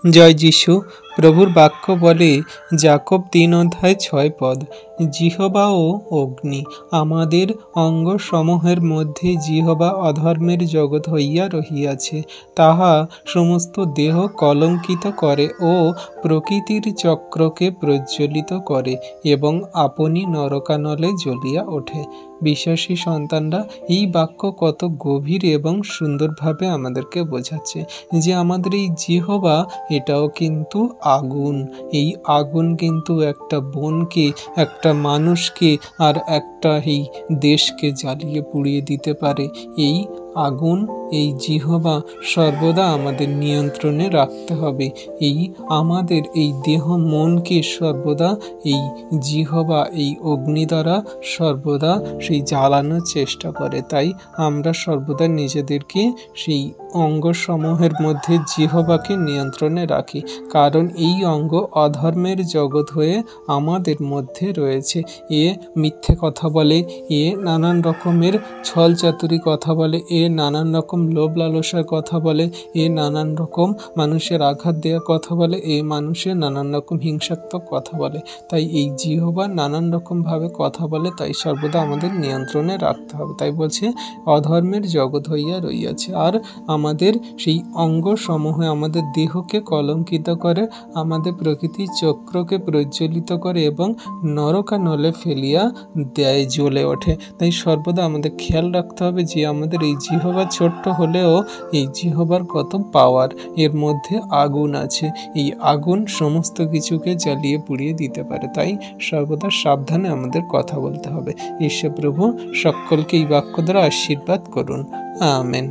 জয় যিশু। প্রভুর বাক্য বলে যাকব 3:6 জিহবা ও অগ্নি। আমাদের অঙ্গসমূহের মধ্যে জিহবা অধর্মের জগৎ হইয়া রহিয়াছে, তাহা সমস্ত দেহ কলঙ্কিত করে ও প্রকৃতির চক্রকে প্রজ্বলিত করে এবং আপনি নরকানলে জ্বলিয়া ওঠে। বিশ্বাসী সন্তানরা, এই বাক্য কত গভীর এবং সুন্দরভাবে আমাদেরকে বোঝাচ্ছে যে আমাদের এই জিহবা এটাও কিন্তু আগুন। এই আগুন কিন্তু একটা বনকে, একটা মানুষকে আর একটা এই দেশকে জ্বালিয়ে পুড়িয়ে দিতে পারে। এই আগুন, এই জিহবা সর্বদা আমাদের নিয়ন্ত্রণে রাখতে হবে। এই আমাদের এই দেহ মনকে সর্বদা এই জিহবা, এই অগ্নি দ্বারা সর্বদা সেই জ্বালানোর চেষ্টা করে। তাই আমরা সর্বদা নিজেদেরকে সেই অঙ্গসমূহের মধ্যে জিহবাকে নিয়ন্ত্রণে রাখি, কারণ এই অঙ্গ অধর্মের জগৎ হয়ে আমাদের মধ্যে রয়েছে। এ মিথ্যে কথা বলে, এ নানান রকমের ছল চাতুরি কথা বলে, এ নানান রকম লোভ লালসার কথা বলে, এ নানান রকম মানুষের আঘাত দেওয়ার কথা বলে, এ মানুষের নানান রকম হিংসাত্মক কথা বলে। তাই এই জিহবা নানান রকমভাবে কথা বলে, তাই সর্বদা আমাদের নিয়ন্ত্রণে রাখতে হবে। তাই বলছে অধর্মের জগৎ হইয়া রইয়াছে। আর আমাদের সেই অঙ্গ সমূহ আমাদের দেহকে কলঙ্কিত করে, আমাদের প্রকৃতির চক্রকে প্রজ্বলিত করে এবং নরকানলে ফেলিয়া দেয়, জ্বলে ওঠে। তাই সর্বদা আমাদের খেয়াল রাখতে হবে যে আমাদের এই জিহবা ছোট্ট হলেও এই জিহবার কত পাওয়ার, এর মধ্যে আগুন আছে। এই আগুন সমস্ত কিছুকে জ্বালিয়ে পুড়িয়ে দিতে পারে। তাই সর্বদা সাবধানে আমাদের কথা বলতে হবে। ঈশ্বর প্রভু সকলকে এই বাক্য দ্বারা আশীর্বাদ করুন। আমেন।